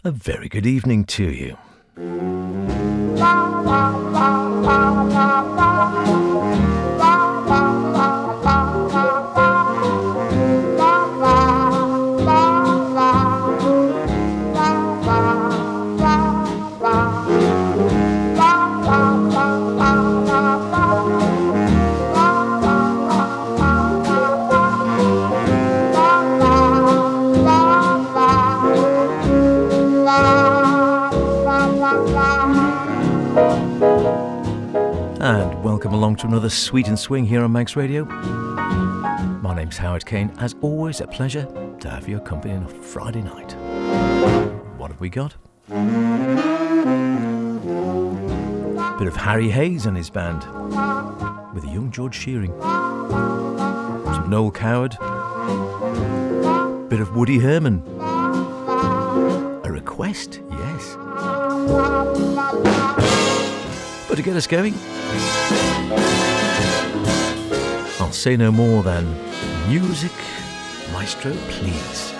A very good evening to you. And welcome along to another Sweet and Swing here on Manx Radio. My name's Howard Kane. As always, a pleasure to have your company on a Friday night. What have we got? Bit of Harry Hayes and his band with a young George Shearing. Some Noel Coward. Bit of Woody Herman. A request, yes. But to get us going, I'll say no more than music, maestro, please.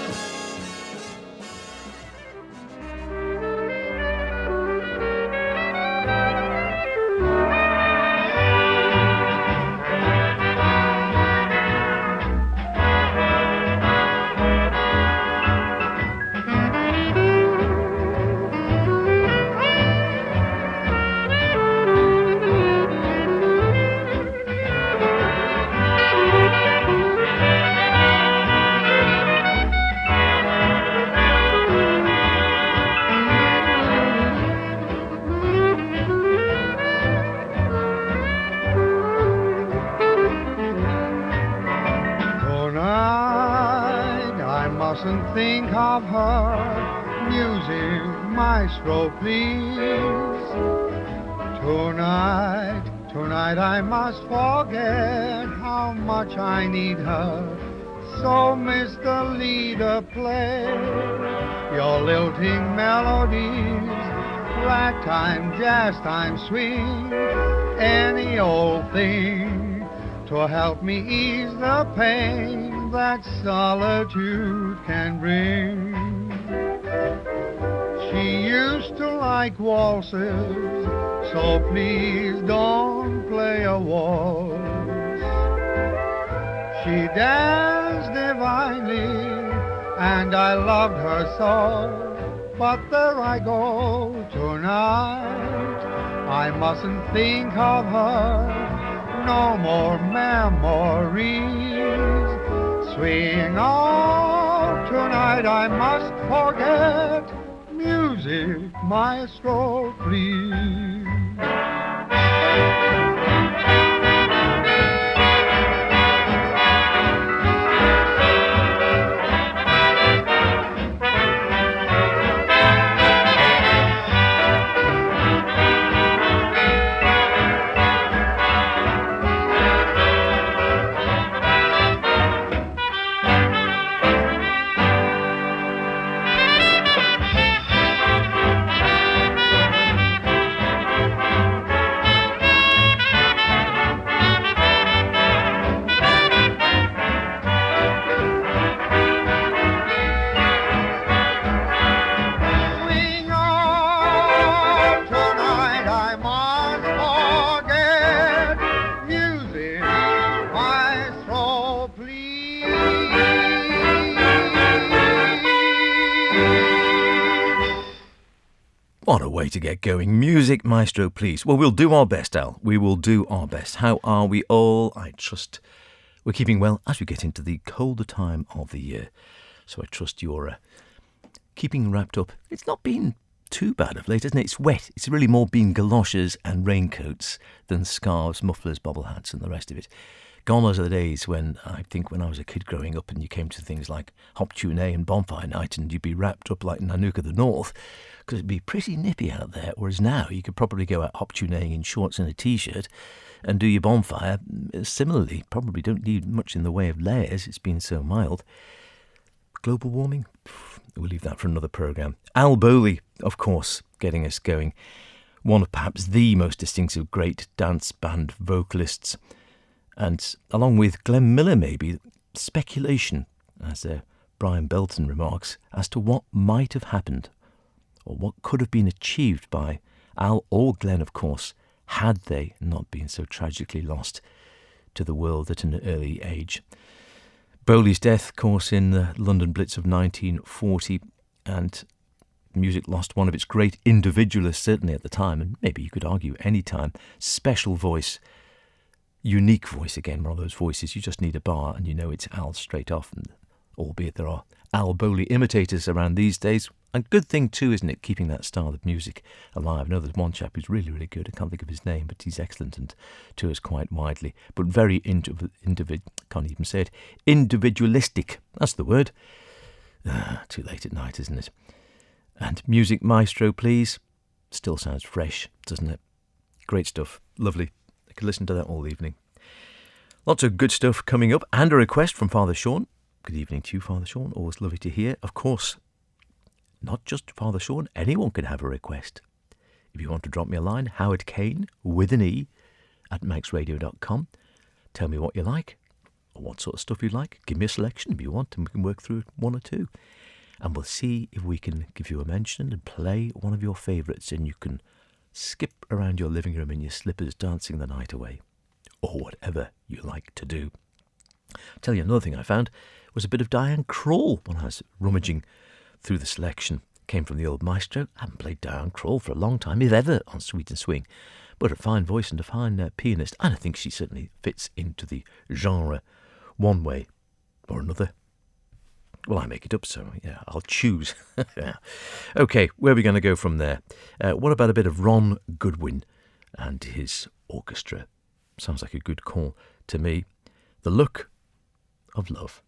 Think of her, music, maestro, please. Tonight I must forget how much I need her. So, Mr. Leader, play your lilting melodies, ragtime, jazz time, swing, any old thing to help me ease the pain that solitude can bring. She used to like waltzes, so please don't play a waltz. She danced divinely, and I loved her so. But there I go tonight, I mustn't think of her, no more memories. Swing on, tonight I must forget. Music, maestro, please. What a way to get going. Music, maestro, please. Well, we'll do our best, Al. We will do our best. How are we all? I trust we're keeping well as we get into the colder time of the year. So I trust you're keeping wrapped up. It's not been too bad of late, isn't it? It's wet. It's really more been galoshes and raincoats than scarves, mufflers, bobble hats and the rest of it. Gone are the days when I was a kid growing up and you came to things like Hop Tune A and Bonfire Night and you'd be wrapped up like Nanook of the North because it'd be pretty nippy out there, whereas now you could probably go out Hop Tune A in shorts and a t-shirt and do your bonfire. Similarly, probably don't need much in the way of layers, it's been so mild. Global warming? We'll leave that for another programme. Al Bowlly, of course, getting us going. One of perhaps the most distinctive great dance band vocalists. And along with Glenn Miller, maybe, speculation, as Brian Belton remarks, as to what might have happened or what could have been achieved by Al or Glenn, of course, had they not been so tragically lost to the world at an early age. Bowley's death, of course, in the London Blitz of 1940, and music lost one of its great individualists, certainly at the time, and maybe you could argue any time. Special voice, unique voice again, one of those voices you just need a bar and you know it's Al straight off, and albeit there are Al Bowlly imitators around these days. And good thing too, isn't it, keeping that style of music alive. I know there's one chap who's really, really good. I can't think of his name, but he's excellent and tours quite widely. But very can't even say it, individualistic. That's the word. Too late at night, isn't it? And Music Maestro, please. Still sounds fresh, doesn't it? Great stuff. Lovely. I could listen to that all evening. Lots of good stuff coming up, and a request from Father Sean. Good evening to you, Father Sean. Always lovely to hear. Of course, not just Father Sean, anyone can have a request. If you want to drop me a line, Howard Kane, with an E, at maxradio.com. Tell me what you like, or what sort of stuff you like. Give me a selection if you want, and we can work through one or two. And we'll see if we can give you a mention and play one of your favourites, and you can skip around your living room in your slippers dancing the night away, or whatever you like to do. I'll tell you another thing I found was a bit of Diane Krall when I was rummaging through the selection. Came from the old maestro. I haven't played Diane Krall for a long time, if ever, on Sweet and Swing. But a fine voice and a fine pianist, and I think she certainly fits into the genre one way or another. Well, I make it up, so yeah, I'll choose. Yeah. Okay, where are we going to go from there? What about a bit of Ron Goodwin and his orchestra? Sounds like a good call to me. The Look of Love.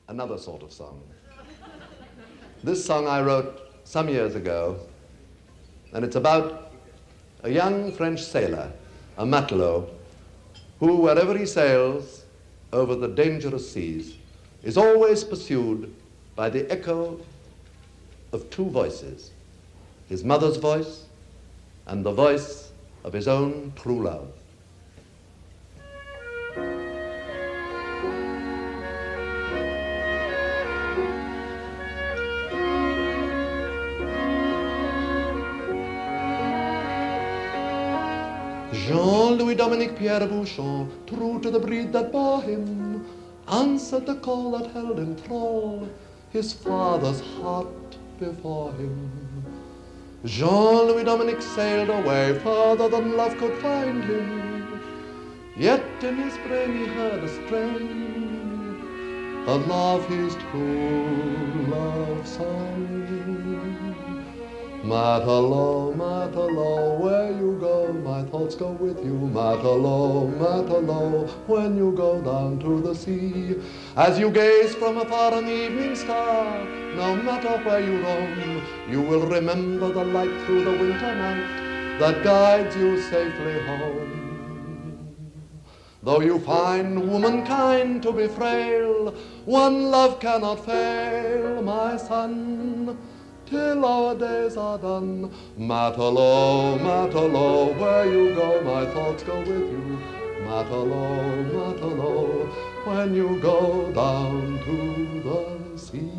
Another sort of song. This song I wrote some years ago, and it's about a young French sailor, a matelot, who, wherever he sails over the dangerous seas, is always pursued by the echo of two voices, his mother's voice and the voice of his own true love. Jean-Louis Dominique Pierre Bouchon, true to the breed that bore him, answered the call that held in thrall his father's heart before him. Jean-Louis Dominique sailed away further than love could find him, yet in his brain he heard a strain of love his true love sang. Matelot, matelot, where you go, my thoughts go with you. Matelot, matelot, when you go down to the sea. As you gaze from afar on the evening star, no matter where you roam, you will remember the light through the winter night that guides you safely home. Though you find womankind to be frail, one love cannot fail, my son, till our days are done. Matelot, matelot, where you go, my thoughts go with you. Matelot, matelot, when you go down to the sea.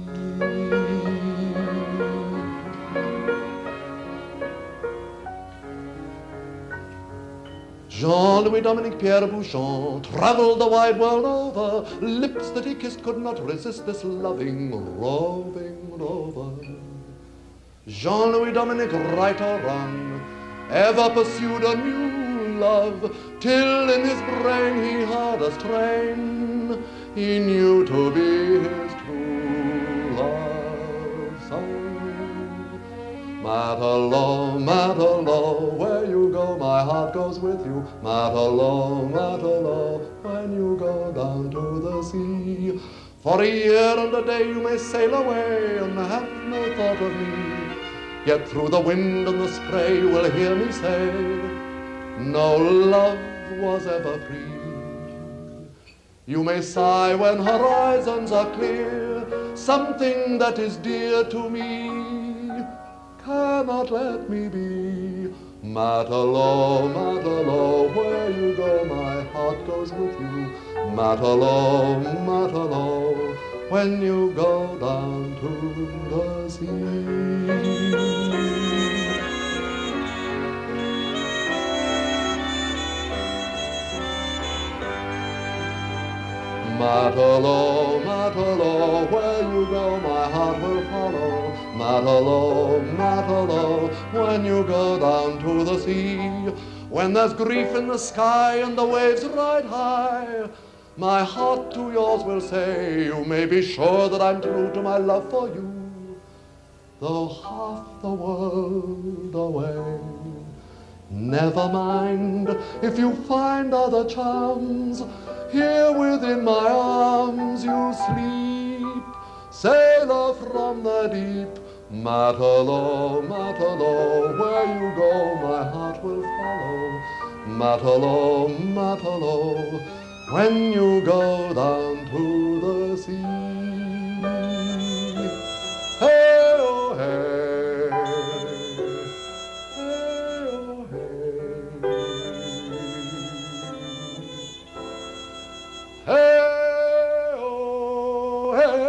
Jean-Louis Dominique Pierre Bouchon traveled the wide world over. Lips that he kissed could not resist this loving, roving rover. Jean-Louis Dominique, right or wrong, ever pursued a new love, till in his brain he heard a strain he knew to be his true love song. Matelot, matelot, where you go, my heart goes with you. Matelot, matelot, when you go down to the sea. For a year and a day you may sail away and have no thought of me, yet through the wind and the spray you will hear me say, no love was ever free. You may sigh when horizons are clear, something that is dear to me cannot let me be. Matelot, matelot, where you go, my heart goes with you. Matelot, matelot, when you go down to the sea. Matelot, matelot, where you go, my heart will follow. Matelot, matelot, when you go down to the sea. When there's grief in the sky and the waves ride high, my heart to yours will say, you may be sure that I'm true to my love for you, though half the world away. Never mind if you find other charms, here within my arms you sleep, sailor from the deep. Matelot, matelot, where you go, my heart will follow. Matelot, matelot, when you go down to the sea. Hey, oh, hey, hey, oh, hey, hey, oh, hey.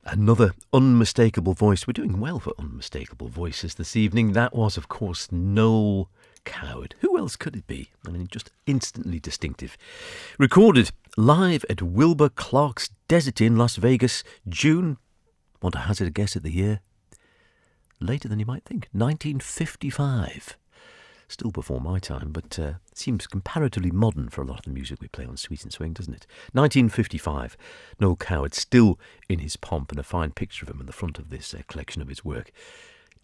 Another unmistakable voice. We're doing well for unmistakable voices this evening. That was, of course, Noel Coward. Who else could it be? I mean, just instantly distinctive. Recorded live at Wilbur Clark's Desert Inn, Las Vegas, June, want to hazard a guess at the year? Later than you might think, 1955. Still before my time, but seems comparatively modern for a lot of the music we play on Sweet and Swing, doesn't it? 1955. Noel Coward, still in his pomp, and a fine picture of him in the front of this collection of his work.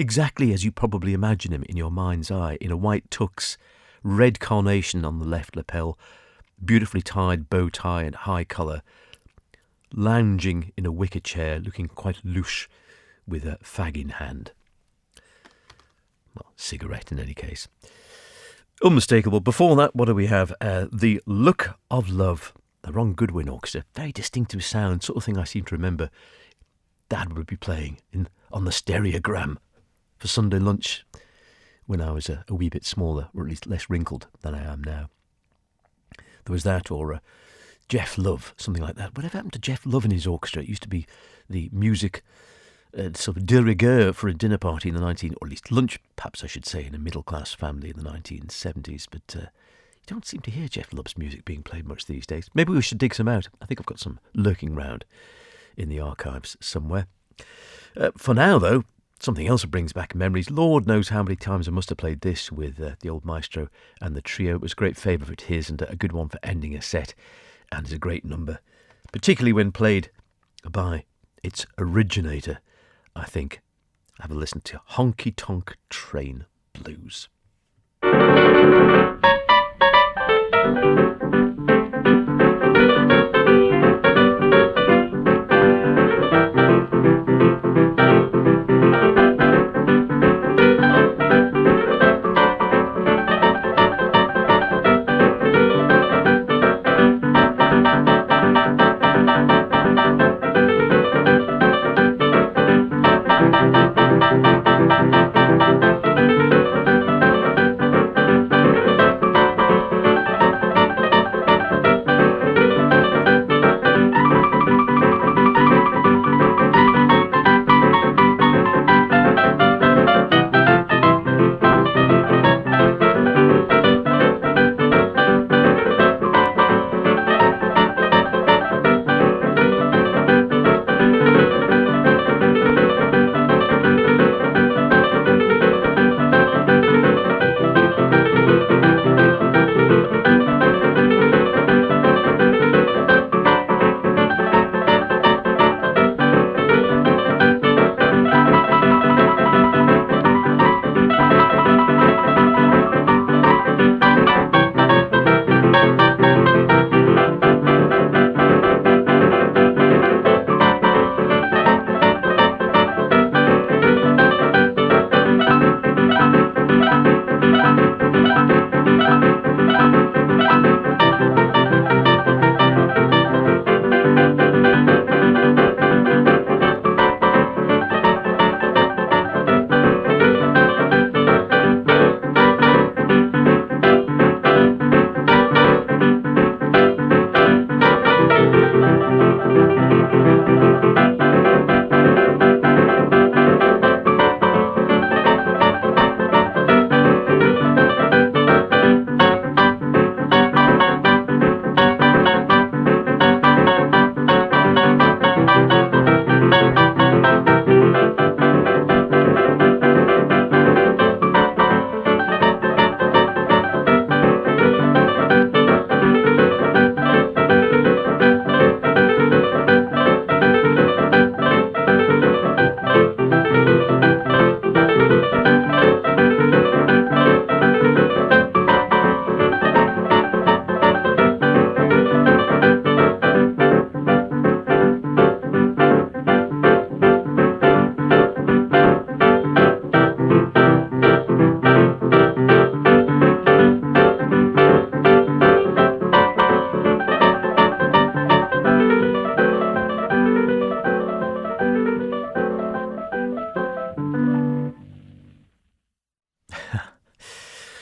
Exactly as you probably imagine him in your mind's eye, in a white tux, red carnation on the left lapel, beautifully tied bow tie and high collar, lounging in a wicker chair, looking quite louche, with a fag in hand. Well, cigarette in any case. Unmistakable. Before that, what do we have? The Look of Love, the Ron Goodwin Orchestra. Very distinctive sound, sort of thing I seem to remember Dad would be playing on the stereogram for Sunday lunch when I was a wee bit smaller, or at least less wrinkled than I am now. There was that, or Jeff Love, something like that. Whatever happened to Jeff Love and his orchestra? It used to be the music sort of de rigueur for a dinner party in the or at least lunch, perhaps I should say, in a middle-class family in the 1970s. But you don't seem to hear Jeff Love's music being played much these days. Maybe we should dig some out. I think I've got some lurking round in the archives somewhere. For now, though, something else that brings back memories. Lord knows how many times I must have played this with the old maestro and the trio. It was a great favourite of his and a good one for ending a set. And it's a great number, particularly when played by its originator, I think. Have a listen to Honky Tonk Train Blues.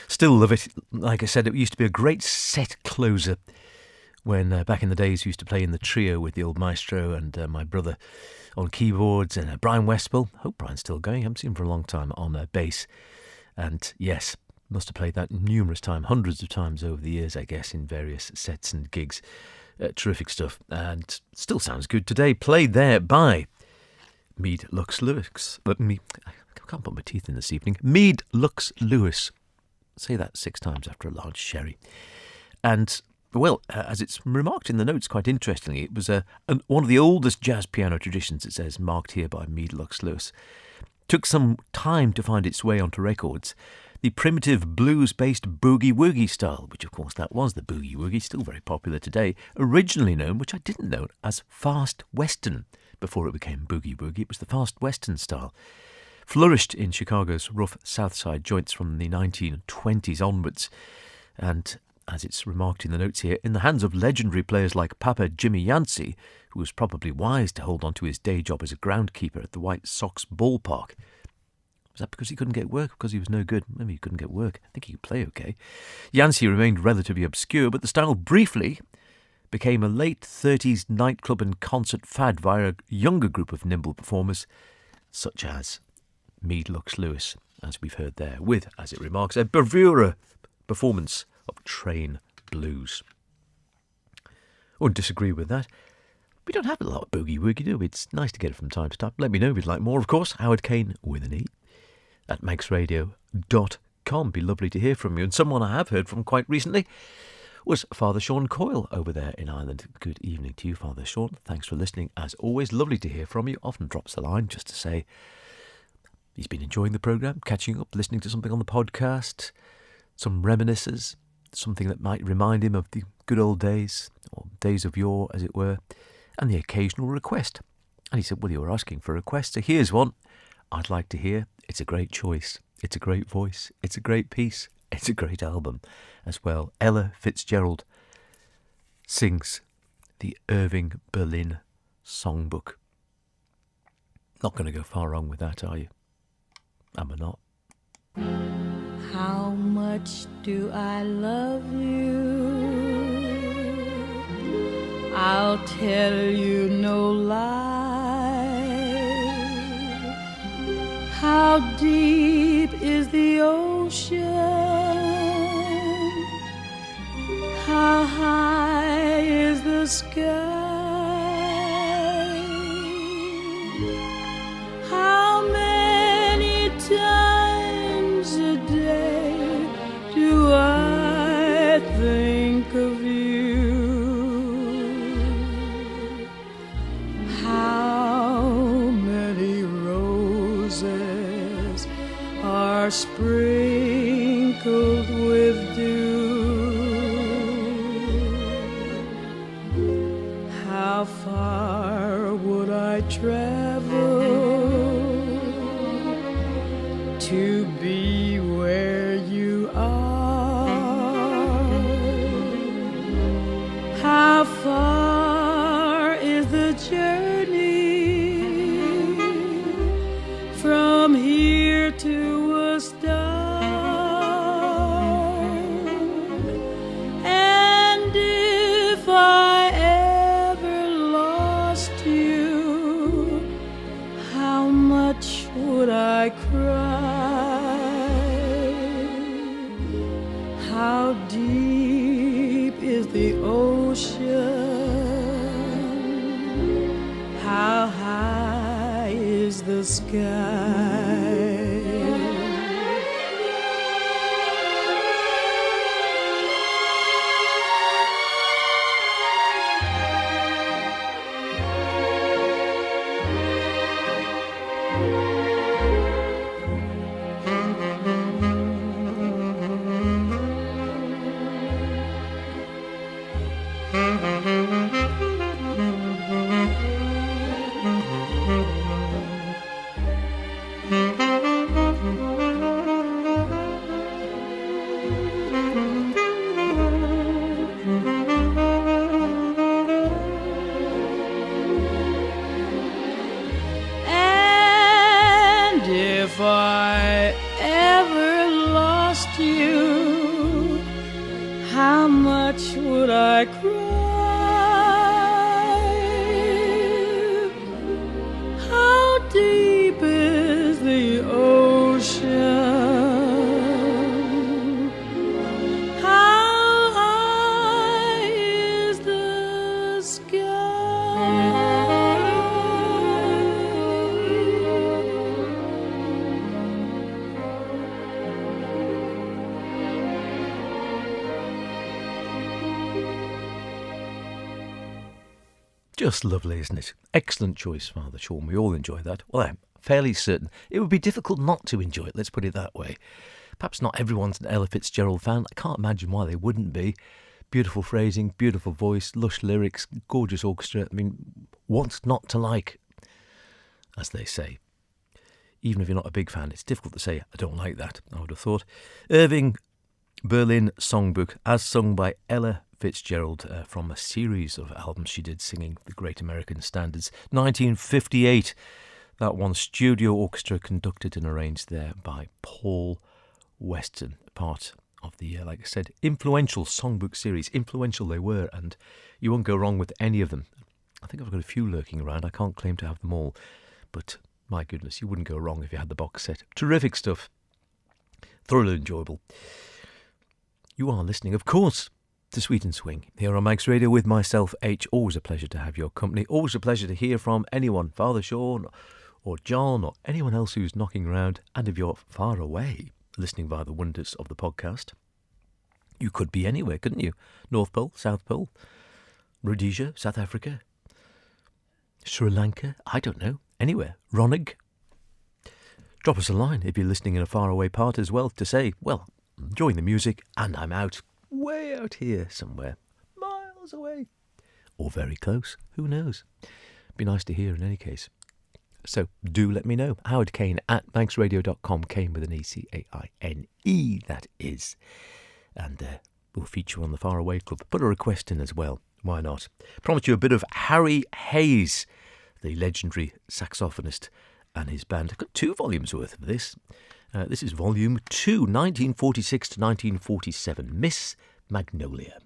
Still love it. Like I said, it used to be a great set closer when back in the days we used to play in the trio with the old maestro and my brother on keyboards and Brian Westwell. I hope Brian's still going. I haven't seen him for a long time on bass. And yes, must have played that numerous times, hundreds of times over the years, I guess, in various sets and gigs. Terrific stuff. And still sounds good today. Played there by Mead Lux Lewis. I can't put my teeth in this evening. Mead Lux Lewis. Say that 6 times after a large sherry. And, well, as it's remarked in the notes quite interestingly, it was one of the oldest jazz piano traditions, it says, marked here by Mead Lux Lewis. Took some time to find its way onto records. the primitive blues-based boogie-woogie style, which of course that was the boogie-woogie, still very popular today, originally known, which I didn't know, as fast western. Before it became boogie-woogie, it was the fast western style. Flourished in Chicago's rough South Side joints from the 1920s onwards, and as it's remarked in the notes here, in the hands of legendary players like Papa Jimmy Yancey, who was probably wise to hold on to his day job as a groundkeeper at the White Sox ballpark. Was that because he couldn't get work? Because he was no good? Maybe he couldn't get work. I think he could play okay. Yancey remained relatively obscure, but the style briefly became a late 30s nightclub and concert fad via a younger group of nimble performers, such as Meade Lux Lewis, as we've heard there, with, as it remarks, a bravura performance of Train Blues. I wouldn't disagree with that. We don't have a lot of boogie-woogie, do we? It's nice to get it from time to time. Let me know if you'd like more, of course. Howard Kane with an E at maxradio.com. Be lovely to hear from you. And someone I have heard from quite recently was Father Sean Coyle over there in Ireland. Good evening to you, Father Sean. Thanks for listening. As always, lovely to hear from you. Often drops the line just to say he's been enjoying the programme, catching up, listening to something on the podcast, some reminiscences, something that might remind him of the good old days, or days of yore, as it were, and the occasional request. And he said, well, you were asking for a request, so here's one I'd like to hear. It's a great choice. It's a great voice. It's a great piece. It's a great album as well. Ella Fitzgerald sings the Irving Berlin Songbook. Not going to go far wrong with that, are you? Am I not? How much do I love you? I'll tell you no lie. How deep is the ocean? How high is the sky? How many times a day do I think of you? How many roses are sprinkled with dew? How far would I travel to be where you are? How far is the journey from here to a star? And if I ever lost you, how much would I cry? How deep is the ocean? How high is the sky? And if I ever lost you, how much would I cry? How deep is the ocean? How high is the sky? Just lovely, isn't it? Excellent choice, Father Sean. We all enjoy that. Well, I'm fairly certain it would be difficult not to enjoy it, let's put it that way. Perhaps not everyone's an Ella Fitzgerald fan. I can't imagine why they wouldn't be. Beautiful phrasing, beautiful voice, lush lyrics, gorgeous orchestra. I mean, what's not to like, as they say? Even if you're not a big fan, it's difficult to say, I don't like that, I would have thought. Irving Berlin Songbook, as sung by Ella Fitzgerald from a series of albums she did singing the great American standards. 1958, that one, studio orchestra conducted and arranged there by Paul Weston, part of the, like I said, influential songbook series. Influential they were, and you won't go wrong with any of them. I think I've got a few lurking around. I can't claim to have them all, but my goodness, you wouldn't go wrong if you had the box set. Terrific stuff. Thoroughly enjoyable. You are listening, of course, to Sweet and Swing here on Mike's Radio with myself, H. Always a pleasure to have your company. Always a pleasure to hear from anyone, Father Sean or John or anyone else who's knocking around. And if you're far away, listening via the wonders of the podcast, you could be anywhere, couldn't you? North Pole, South Pole, Rhodesia, South Africa, Sri Lanka, I don't know, anywhere. Ronnig. Drop us a line if you're listening in a faraway part as well to say, well, I'm enjoying the music and I'm out, way out here somewhere, miles away, or very close, who knows? Be nice to hear in any case. So do let me know. Howard Kane at manxradio.com, Kane with an E-C-A-I-N-E, that is. And we'll feature on the Faraway Club. Put a request in as well. Why not? Promise you a bit of Harry Hayes, the legendary saxophonist, and his band. I've got 2 volumes worth of this. This is volume 2, 1946 to 1947. Miss Magnolia.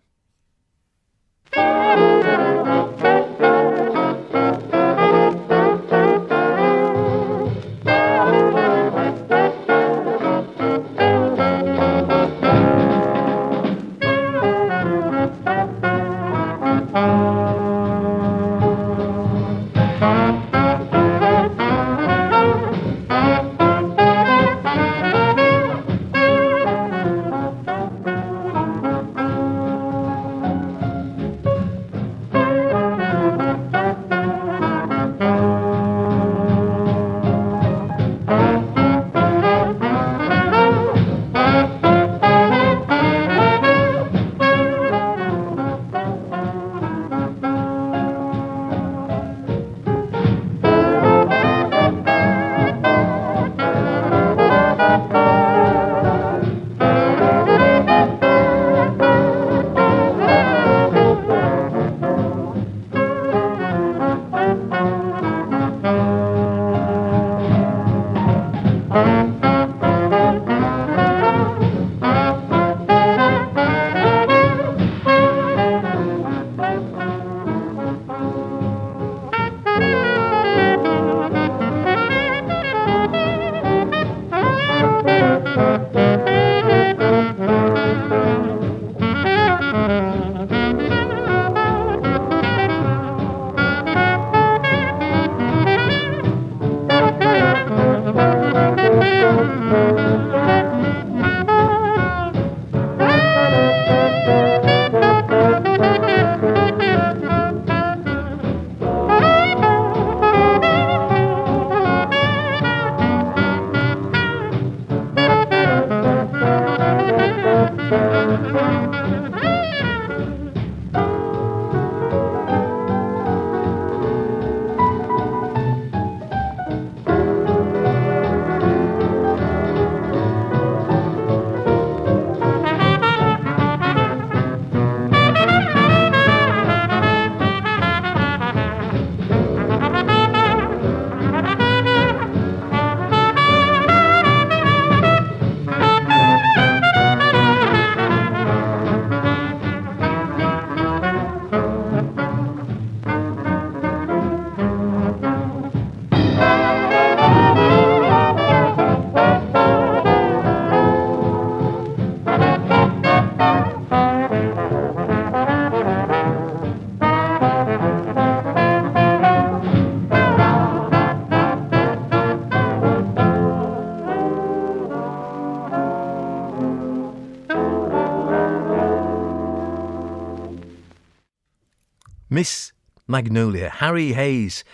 Miss Magnolia, Harry Hayes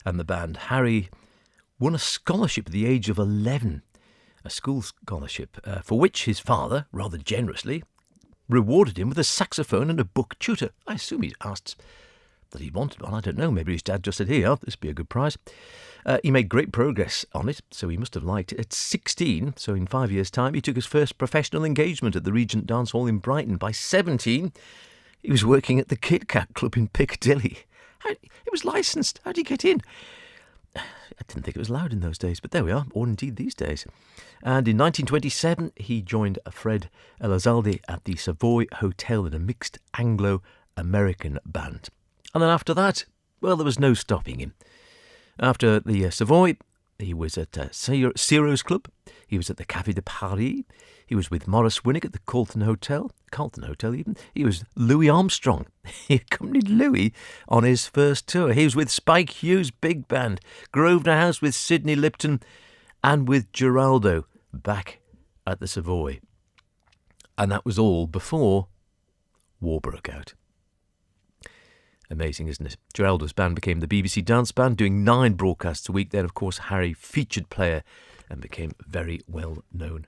and the band. Harry won a scholarship at the age of 11 a school scholarship, for which his father, rather generously, rewarded him with a saxophone and a book tutor. I assume he asked that he wanted one. I don't know. Maybe his dad just said, here, this would be a good prize. He made great progress on it, so he must have liked it. At 16, so in 5 years' time, he took his first professional engagement at the Regent Dance Hall in Brighton. By 17, he was working at the Kit Kat Club in Piccadilly. It was licensed. How did he get in? I didn't think it was allowed in those days, but there we are, or indeed these days. And in 1927, he joined Fred Elizalde at the Savoy Hotel in a mixed Anglo-American band. And then after that, well, there was no stopping him. After the Savoy, he was at Ciro's Club. He was at the Café de Paris. He was with Morris Winnick at the Carlton Hotel even. He was Louis Armstrong. He accompanied Louis on his first tour. He was with Spike Hughes' big band, Grosvenor House with Sidney Lipton, and with Geraldo back at the Savoy. And that was all before war broke out. Amazing, isn't it? Geraldo's band became the BBC Dance Band, doing 9 broadcasts a week. Then, of course, Harry featured player and became very well known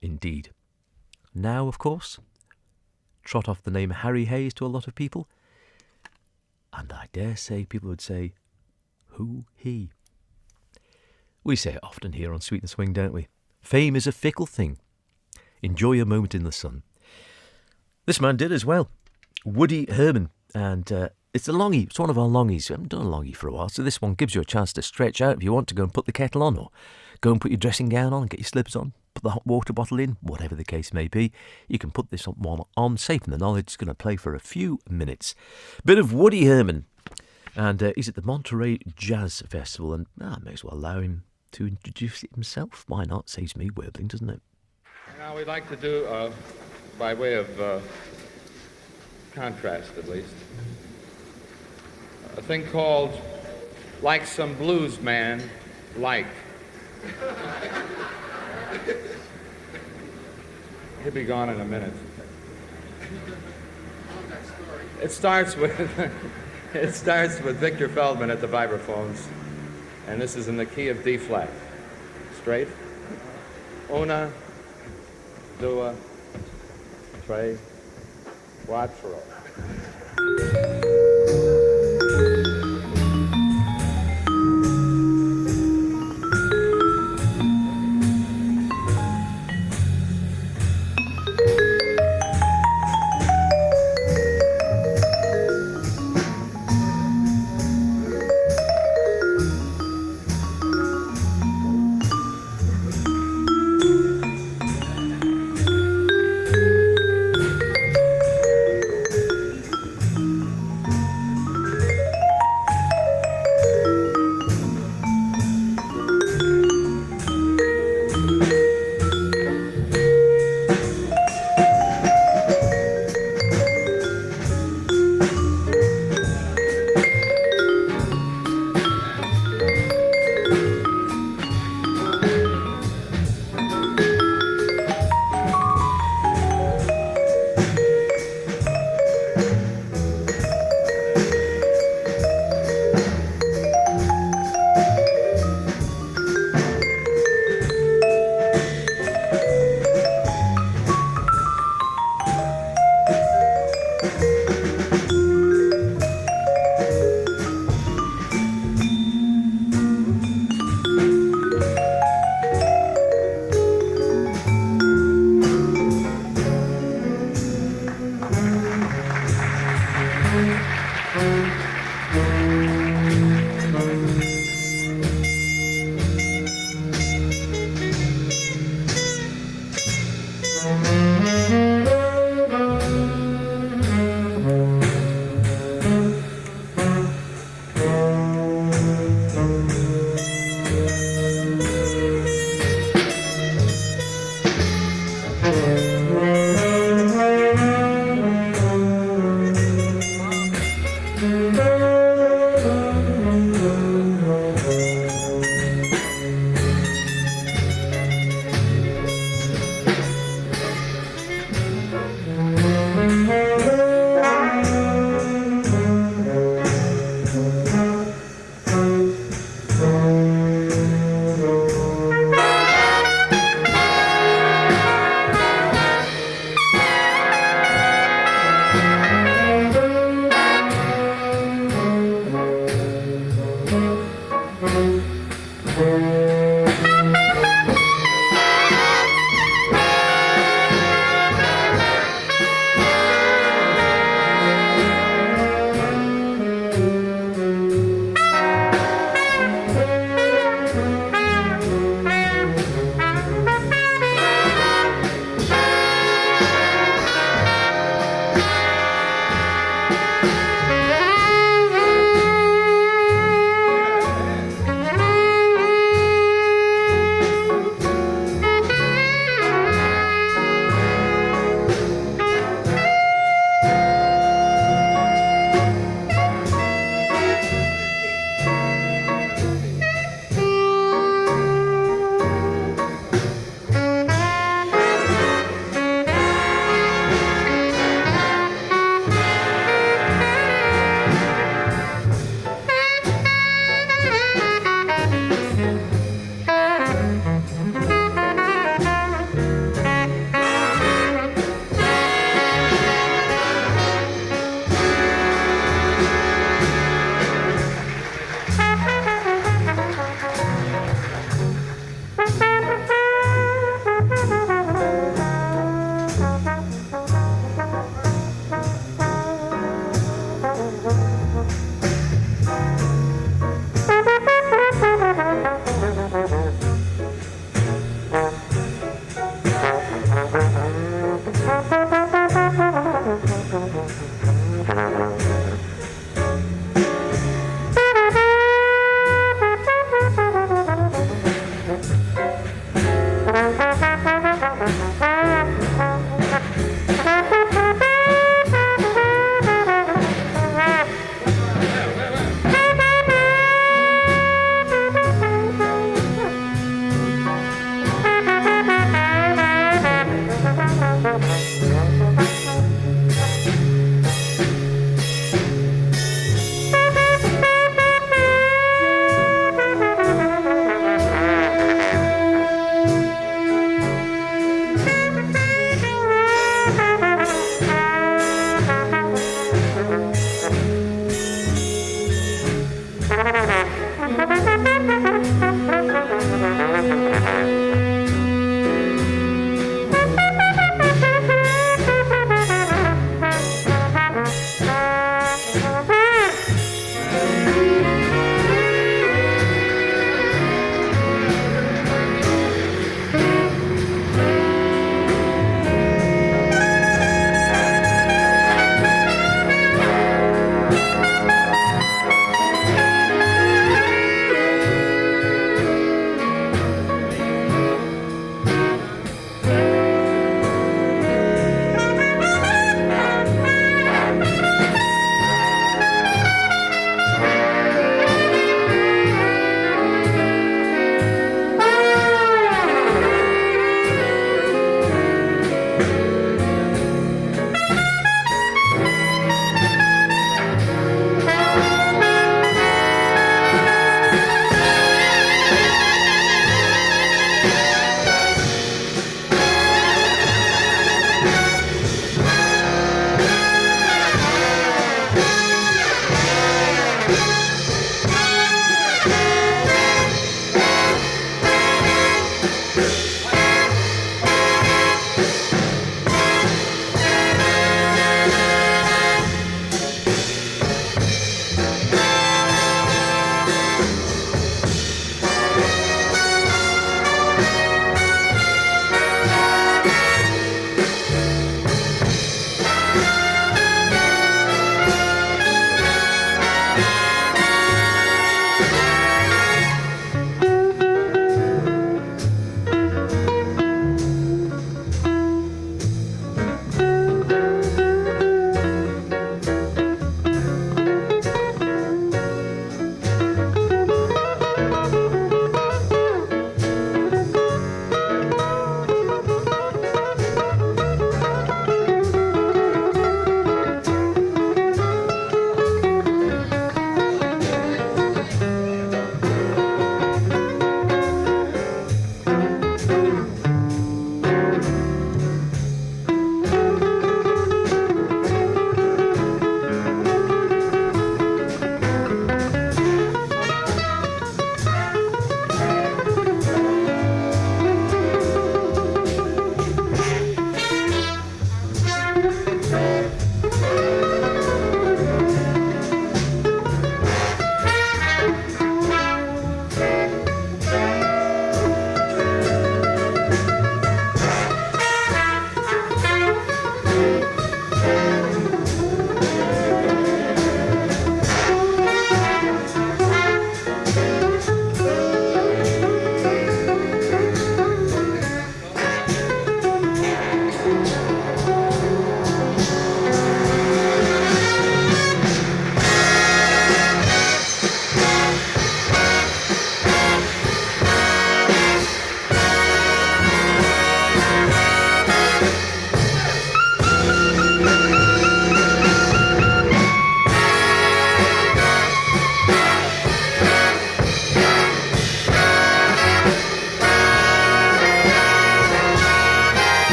indeed. Now, of course, trot off the name Harry Hayes to a lot of people. And I dare say people would say, who he? We say it often here on Sweet and Swing, don't we? Fame is a fickle thing. Enjoy a moment in the sun. This man did as well. Woody Herman. And it's a longie. It's one of our longies. We haven't done a longie for a while, so this one gives you a chance to stretch out if you want to go and put the kettle on, or go and put your dressing gown on, get your slippers on, put the hot water bottle in, whatever the case may be. You can put this one on, safe in the knowledge it's going to play for a few minutes. Bit of Woody Herman. And he's at the Monterey Jazz Festival, and I may as well allow him to introduce it himself. Why not? Saves me warbling, doesn't it? Now we'd like to do, by way of contrast at least, a thing called Like Some Blues Man Like. He'll be gone in a minute. It starts with Victor Feldman at the vibraphones, and this is in the key of D flat. Straight. Una, due, tre, quattro.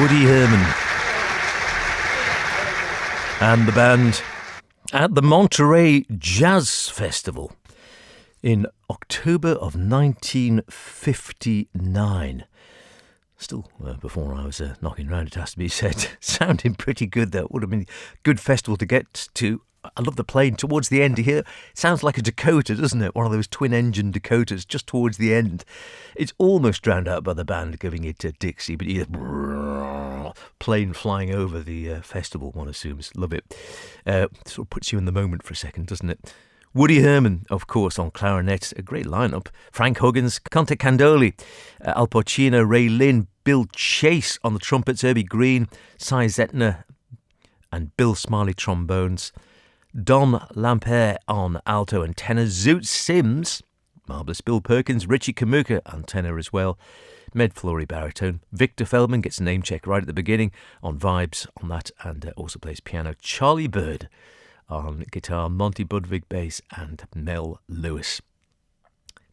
Woody Herman and the band at the Monterey Jazz Festival in October of 1959. Still, before I was knocking around, it has to be said, sounding pretty good though. Would have been a good festival to get to. I love the playing towards the end here. It sounds like a Dakota, doesn't it? One of those twin-engine Dakotas just towards the end. It's almost drowned out by the band giving it Dixie, but either plane flying over the festival, one assumes. Love it. Sort of puts you in the moment for a second, doesn't it? Woody Herman, of course, on clarinet. A great lineup. Frank Huggins, Conte Candoli, Al Pacino, Ray Lynn, Bill Chase on the trumpets, Herbie Green, Cy Zetner, and Bill Smiley trombones. Don Lampere on alto and tenor, Zoot Sims, marvellous Bill Perkins, Richie Kamuka on tenor as well, Med Flory baritone, Victor Feldman gets a name check right at the beginning on vibes on that, and also plays piano, Charlie Bird on guitar, Monty Budwig bass, and Mel Lewis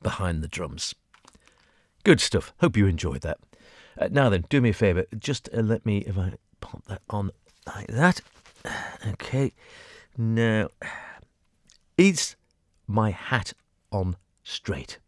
behind the drums. Good stuff. Hope you enjoyed that. Now then, do me a favour, just let me, if I pop that on like that, okay. Now, is my hat on straight?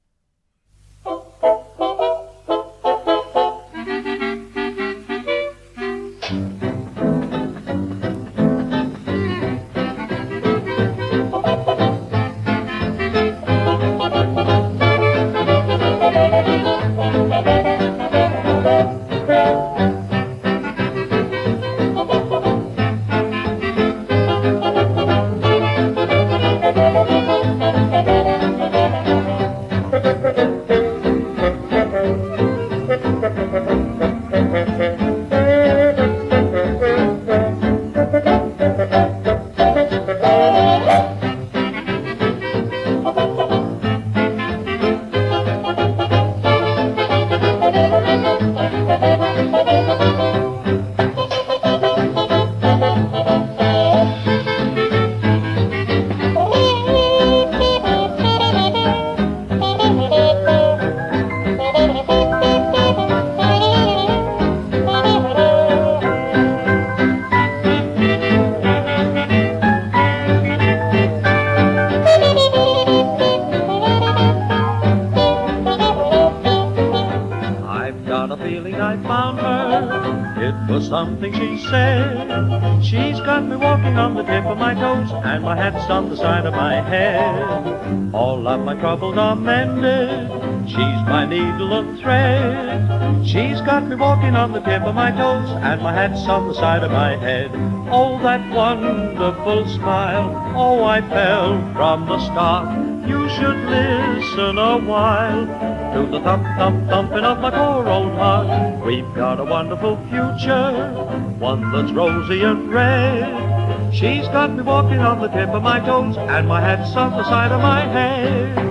Something she said. She's got me walking on the tip of my toes, and my hat's on the side of my head. All of my troubles are mended. She's my needle and thread. She's got me walking on the tip of my toes, and my hat's on the side of my head. Oh, that wonderful smile. Oh, I felt from the start you should listen a while to the thump, thump, thumping of my poor old heart. We've got a wonderful future, one that's rosy and red. She's got me walking on the tip of my toes, and my hat's on the side of my head.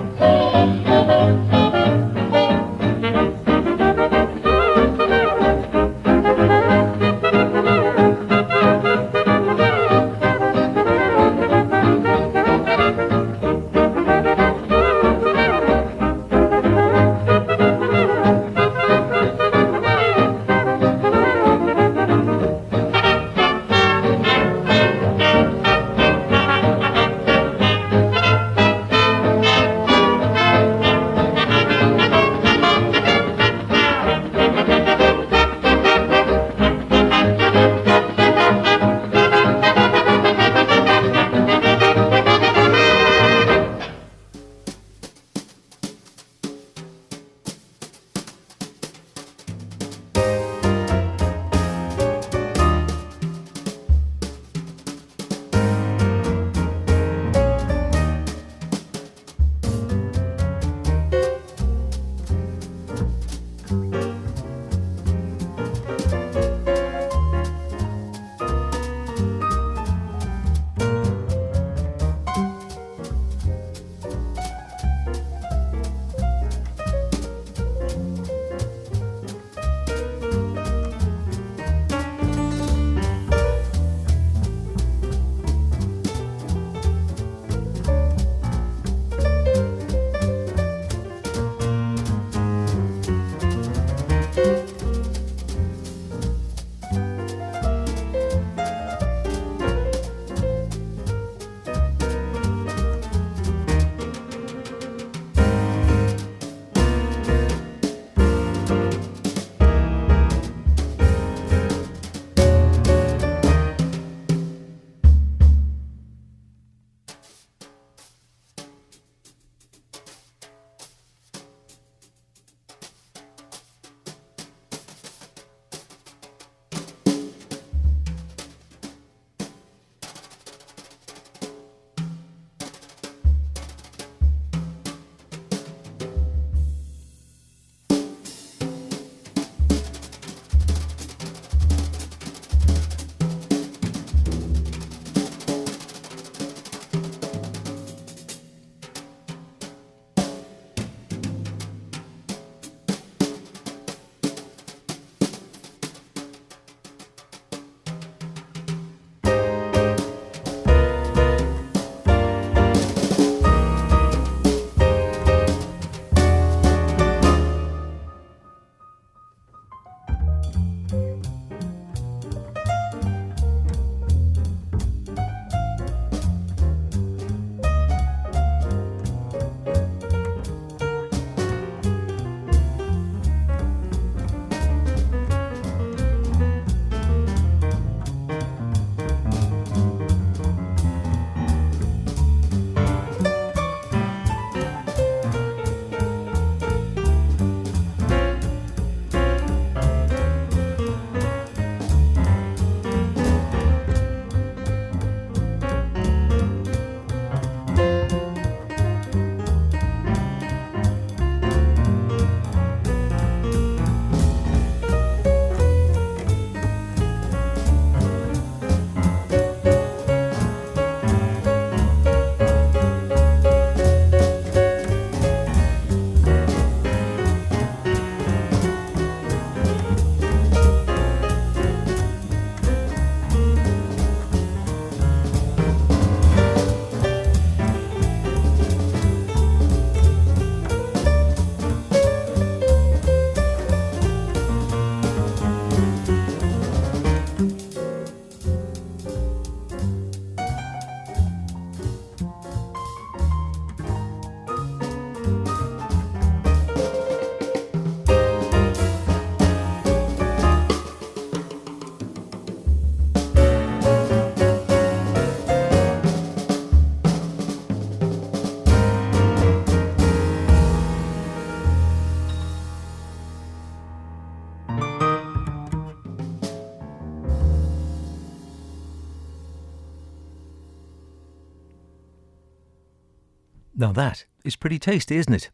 Now that is pretty tasty, isn't it?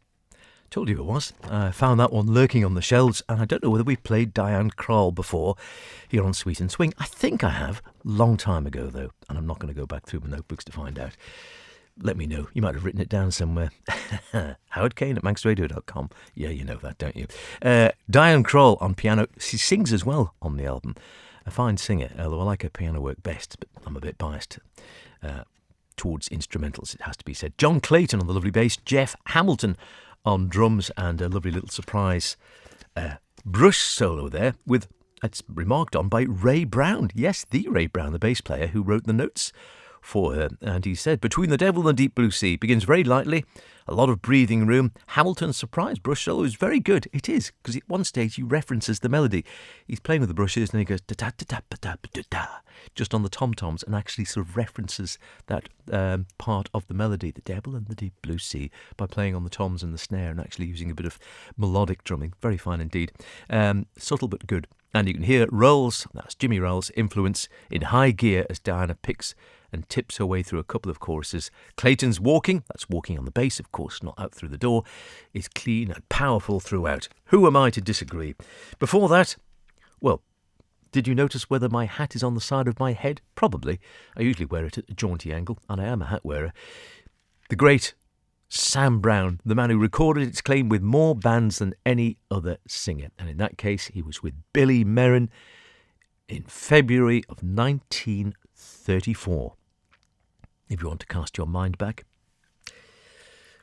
Told you it was. I found that one lurking on the shelves, and I don't know whether we've played Diane Krall before here on Sweet and Swing. I think I have. Long time ago, though, and I'm not going to go back through my notebooks to find out. Let me know. You might have written it down somewhere. Howard Kane at manxradio.com. Yeah, you know that, don't you? Diane Krall on piano. She sings as well on the album. A fine singer, although I like her piano work best, but I'm a bit biased towards instrumentals, it has to be said. John Clayton on the lovely bass. Jeff Hamilton on drums, and a lovely little surprise brush solo there with, it's remarked on by Ray Brown. Yes, the Ray Brown, the bass player who wrote the notes for her. And he said, Between the Devil and the Deep Blue Sea begins very lightly, a lot of breathing room. Hamilton's surprise brush solo is very good. It is, because at one stage he references the melody. He's playing with the brushes and he goes da-da-da-da-da-da-da, just on the tom-toms, and actually sort of references that part of the melody, the Devil and the Deep Blue Sea, by playing on the toms and the snare and actually using a bit of melodic drumming. Very fine indeed. Subtle but good. And you can hear Rolls, that's Jimmy Rolls' influence in high gear as Diana picks and tips her way through a couple of choruses. Clayton's walking, that's walking on the bass, of course, not out through the door, is clean and powerful throughout. Who am I to disagree? Before that, well, did you notice whether my hat is on the side of my head? Probably. I usually wear it at a jaunty angle, and I am a hat wearer. The great Sam Brown, the man who recorded its claim with more bands than any other singer. And in that case, he was with Billy Merrin in February of 1934. If you want to cast your mind back,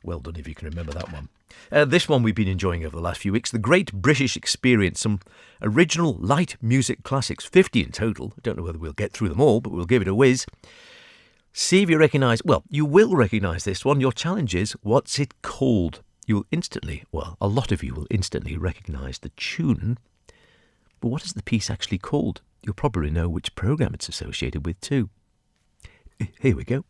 well done if you can remember that one. This one we've been enjoying over the last few weeks, The Great British Experience, some original light music classics, 50 in total. I don't know whether we'll get through them all, but we'll give it a whiz. See if you recognise, well, you will recognise this one. Your challenge is, what's it called? You'll instantly, well, a lot of you will instantly recognise the tune, but what is the piece actually called? You'll probably know which programme it's associated with too. Here we go.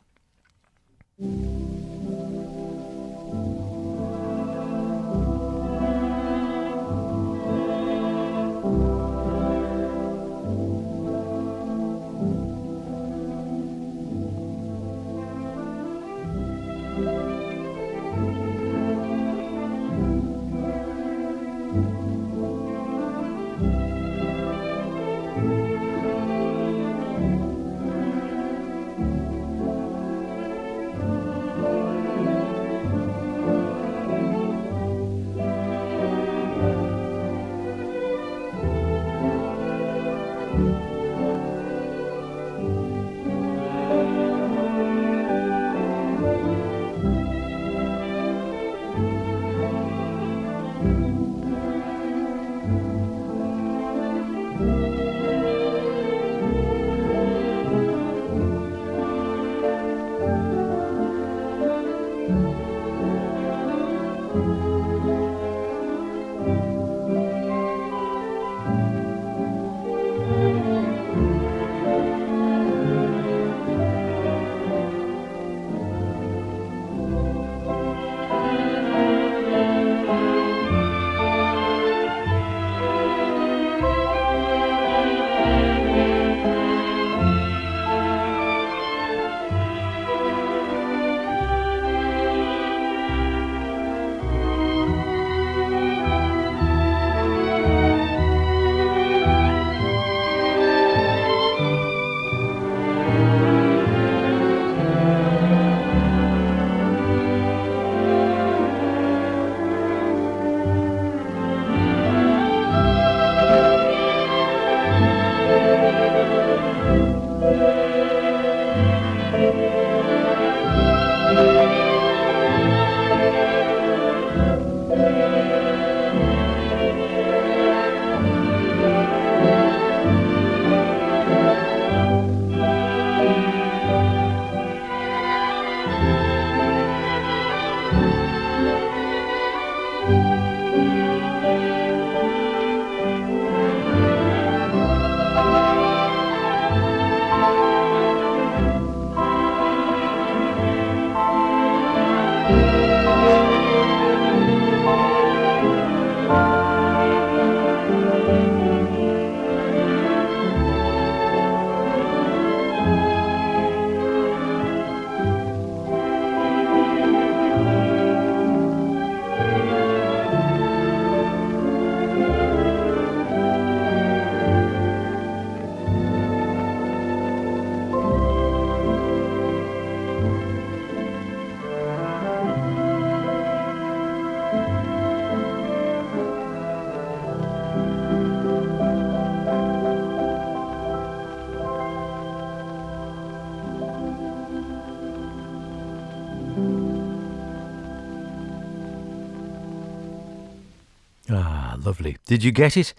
Ah, lovely. Did you get it?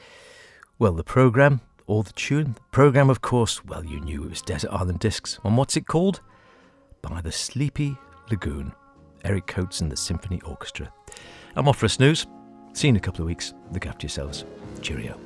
Well, the programme or the tune? The programme, of course, well, you knew it was Desert Island Discs. And what's it called? By the Sleepy Lagoon. Eric Coates and the Symphony Orchestra. I'm off for a snooze. See you in a couple of weeks. Look after yourselves. Cheerio.